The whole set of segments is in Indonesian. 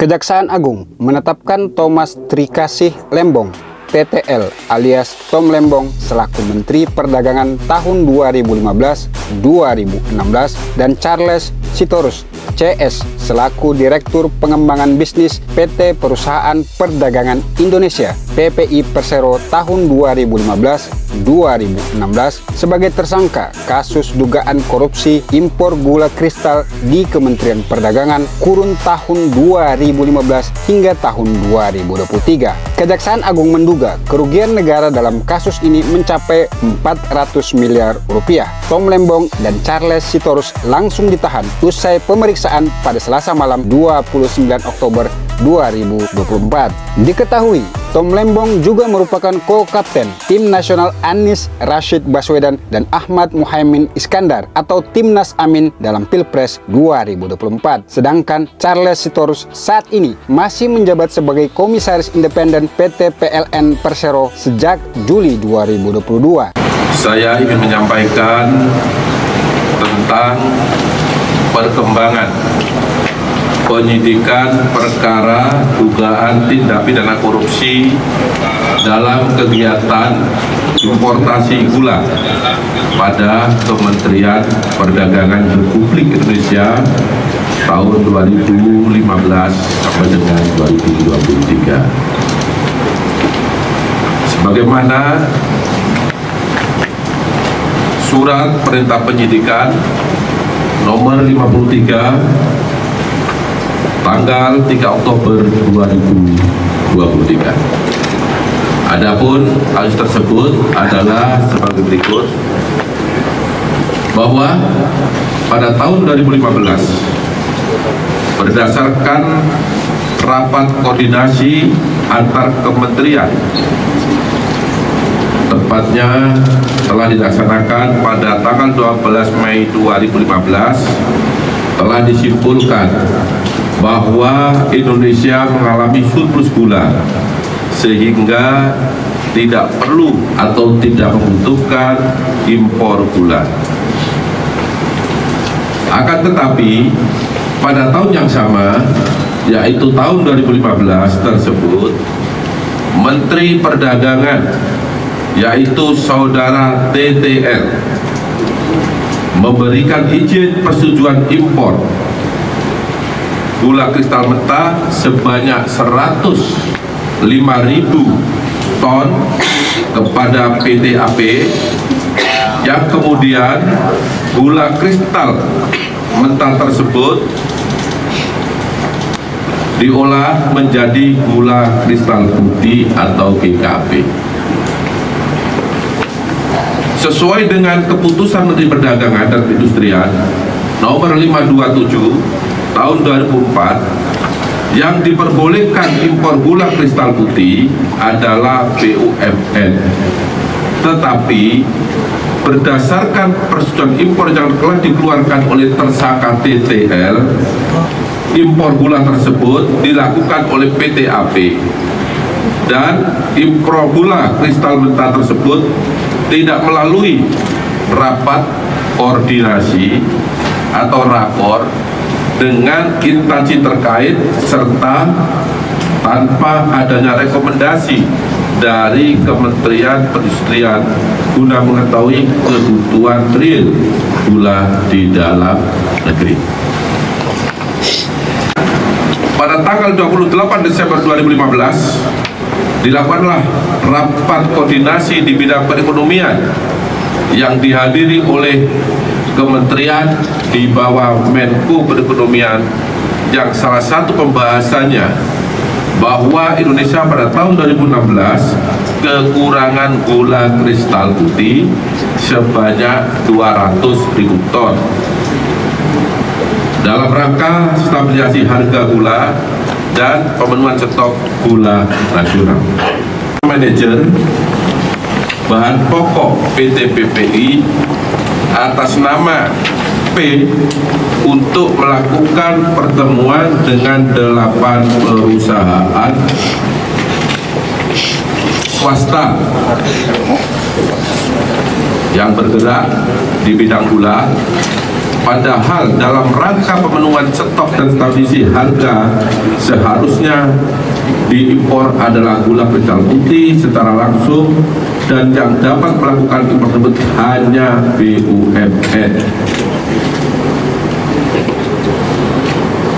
Kejaksaan Agung menetapkan Thomas Trikasih Lembong, TTL alias Tom Lembong selaku Menteri Perdagangan tahun 2015-2016 dan Charles Sitorus, CS selaku Direktur Pengembangan Bisnis PT Perusahaan Perdagangan Indonesia PPI Persero tahun 2015-2016 sebagai tersangka kasus dugaan korupsi impor gula kristal di Kementerian Perdagangan kurun tahun 2015 hingga tahun 2023. Kejaksaan Agung menduga kerugian negara dalam kasus ini mencapai 400 miliar rupiah. Tom Lembong dan Charles Sitorus langsung ditahan usai pemeriksaan pada Selasa malam 29 Oktober 2024. Diketahui, Tom Lembong juga merupakan co-kapten tim nasional Anies Rashid Baswedan dan Ahmad Muhaimin Iskandar atau Timnas Amin dalam Pilpres 2024. Sedangkan Charles Sitorus saat ini masih menjabat sebagai Komisaris Independen PT PLN Persero sejak Juli 2022. Saya ingin menyampaikan tentang perkembangan penyidikan perkara dugaan tindak pidana korupsi dalam kegiatan importasi gula pada Kementerian Perdagangan Republik Indonesia tahun 2015 sampai dengan 2023. Sebagaimana Surat Perintah Penyidikan nomor 53 tanggal 3 Oktober 2023. Adapun hal tersebut adalah sebagai berikut, bahwa pada tahun 2015 berdasarkan rapat koordinasi antar kementerian, tepatnya telah dilaksanakan pada tanggal 12 Mei 2015, telah disimpulkan bahwa Indonesia mengalami surplus gula sehingga tidak perlu atau tidak membutuhkan impor gula. Akan tetapi pada tahun yang sama, yaitu tahun 2015 tersebut, Menteri Perdagangan yaitu Saudara TTL memberikan izin persetujuan impor gula kristal mentah sebanyak 105.000 ton kepada PT AP, yang kemudian gula kristal mentah tersebut diolah menjadi gula kristal putih atau GKP. Sesuai dengan keputusan Menteri Perdagangan dan Perindustrian nomor 527 tahun 2004, yang diperbolehkan impor gula kristal putih adalah BUMN. Tetapi berdasarkan persetujuan impor yang telah dikeluarkan oleh tersangka TTL, impor gula tersebut dilakukan oleh PT AP, dan impor gula kristal mentah tersebut tidak melalui rapat koordinasi atau rakor dengan instansi terkait serta tanpa adanya rekomendasi dari Kementerian Perindustrian guna mengetahui kebutuhan real gula di dalam negeri. Pada tanggal 28 Desember 2015 dilakukanlah rapat koordinasi di bidang perekonomian yang dihadiri oleh kementerian di bawah Menko Perekonomian, yang salah satu pembahasannya bahwa Indonesia pada tahun 2016 kekurangan gula kristal putih sebanyak 200.000 ton. Dalam rangka stabilisasi harga gula dan pemenuhan stok gula nasional, manajer bahan pokok PT PPI atas nama P untuk melakukan pertemuan dengan 8 perusahaan swasta yang bergerak di bidang gula Padahal dalam rangka pemenuhan stok dan stabilisasi harga, seharusnya diimpor adalah gula kristal putih secara langsung, dan yang dapat melakukan impor tersebut hanya BUMN.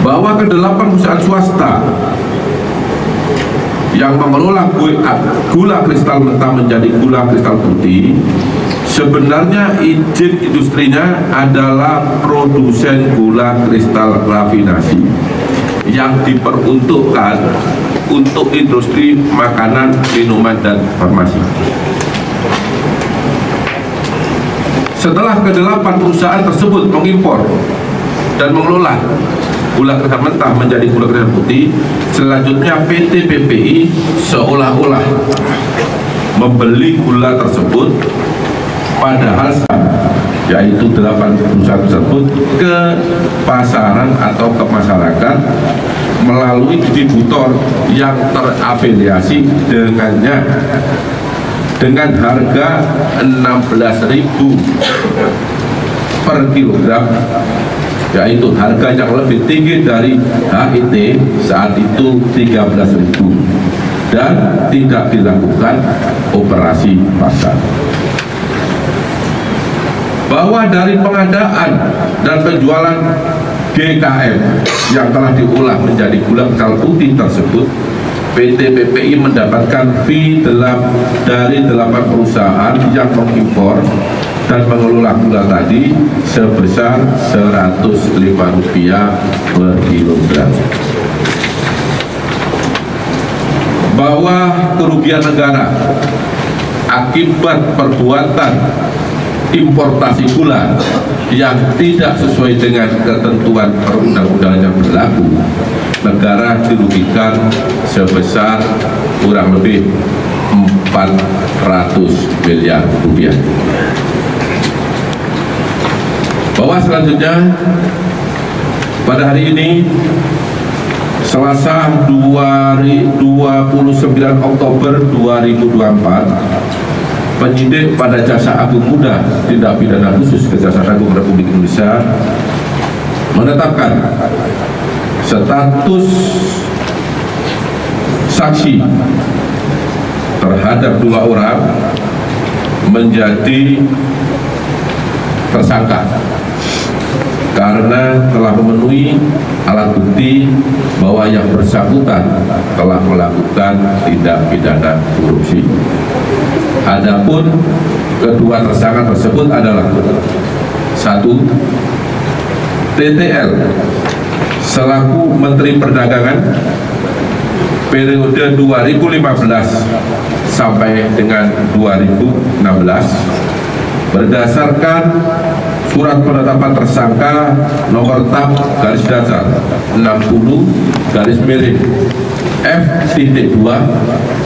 Bahwa ke-8 perusahaan swasta yang mengelola gula kristal mentah menjadi gula kristal putih, sebenarnya izin industrinya adalah produsen gula kristal rafinasi yang diperuntukkan untuk industri makanan, minuman, dan farmasi. Setelah ke-8 perusahaan tersebut mengimpor dan mengelola gula kristal mentah menjadi gula kristal putih, selanjutnya PT PPI seolah-olah membeli gula tersebut, padahal yaitu 8 perusahaan tersebut ke pasaran atau ke masyarakat melalui distributor yang terafiliasi dengannya dengan harga 16.000 per kilogram, yaitu harga yang lebih tinggi dari HIT saat itu 13.000, dan tidak dilakukan operasi pasar. Bahwa dari pengadaan dan penjualan GKM yang telah diolah menjadi gula kristal putih tersebut, PT PPI mendapatkan fee dari 8 perusahaan yang mengimpor dan mengelola gula tadi sebesar Rp105 per kilogram. Bahwa kerugian negara akibat perbuatan importasi gula yang tidak sesuai dengan ketentuan perundang-undangan yang berlaku, negara dirugikan sebesar kurang lebih Rp400 miliar. Bahwa selanjutnya pada hari ini Selasa 29 Oktober 2024, penyidik pada Jaksa Agung Muda Tindak Pidana Khusus Kejaksaan Agung Republik Indonesia menetapkan status saksi terhadap 2 orang menjadi tersangka karena telah memenuhi alat bukti bahwa yang bersangkutan telah melakukan tindak pidana korupsi. Adapun kedua tersangka tersebut adalah 1. TTL selaku Menteri Perdagangan periode 2015 sampai dengan 2016 berdasarkan surat penetapan tersangka nomor tab garis datar 60 garis miring F.2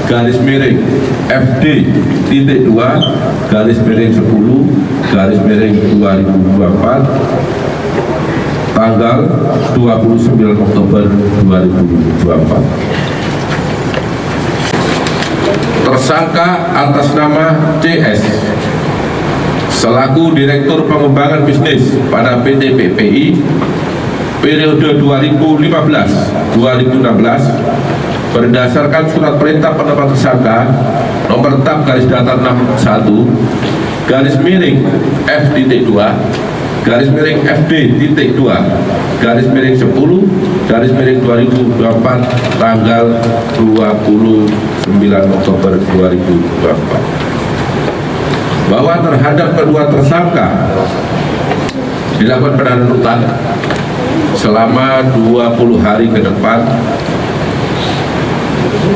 garis miring FD.2 garis miring 10 garis miring 2024 tanggal 29 Oktober 2024. Tersangka atas nama CS selaku Direktur Pengembangan Bisnis pada PT PPI periode 2015-2016 berdasarkan surat perintah penetapan tersangka nomor tab garis datar 61 garis miring F.2 garis miring FD.2 garis miring 10 garis miring 2024 tanggal 29 Oktober 2024. Bahwa terhadap kedua tersangka dilakukan penuntutan selama 20 hari ke depan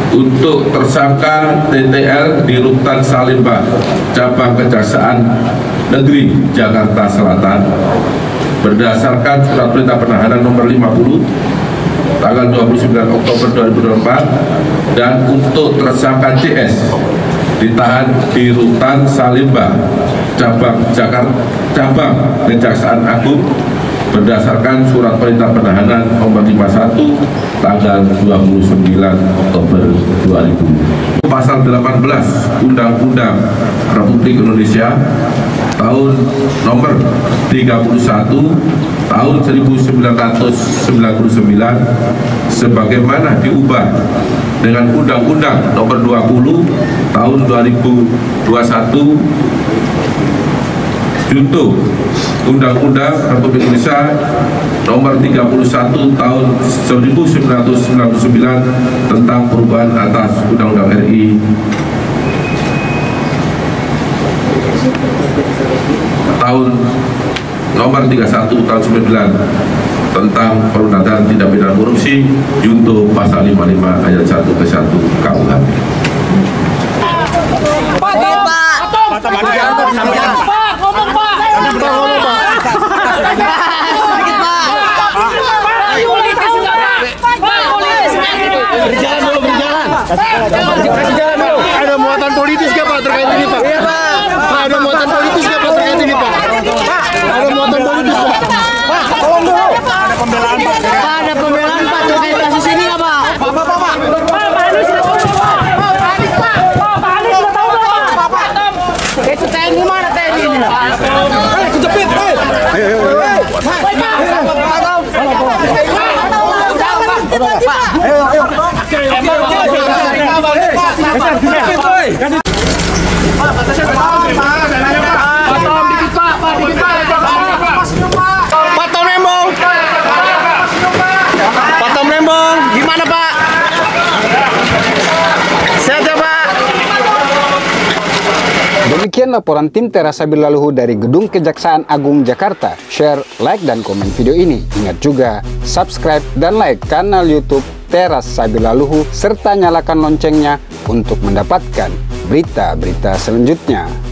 untuk tersangka TTL di Rutan Salimba Cabang Kejaksaan Negeri Jakarta Selatan berdasarkan surat perintah penahanan nomor 50 tanggal 29 Oktober 2024, dan untuk tersangka CS ditahan di Rutan Salimba Cabang Kejaksaan Agung berdasarkan surat perintah penahanan nomor 51 tanggal 29 Oktober 2000. Pasal 18 Undang-Undang Republik Indonesia tahun nomor 31 tahun 1999 sebagaimana diubah dengan Undang-Undang nomor 20 tahun 2021 junto Undang-Undang Republik Indonesia nomor 31 tahun 1999 tentang perubahan atas Undang-Undang RI tahun nomor 31 tahun 99 tentang perundangan tindak pidana korupsi junto pasal 55 ayat 1 ke 1 KUH. Ada muatan politis nggak Pak terkait ini Pak? Iya Pak. Ada muatan politis nggak Pak terkait ini Pak? Ada muatan politis Pak? Pak, tolong dulu. Ada pembelaan Pak. Ada pembelaan Pak terkait kasus ini nggak Pak? Pak. Pak Anies sudah tahu Pak. Pak Anies sudah tahu Pak. Itu TNI mana TNI ini? Kejepit. Ayo. Pak Tom Lembong, gimana Pak? Sehat ya Pak? Demikian laporan tim Tera Sabila Luhu dari Gedung Kejaksaan Agung Jakarta. Share, like, dan komen video ini. Ingat juga, subscribe dan like kanal YouTube Tera Sabila Luhu serta nyalakan loncengnya untuk mendapatkan berita-berita selanjutnya.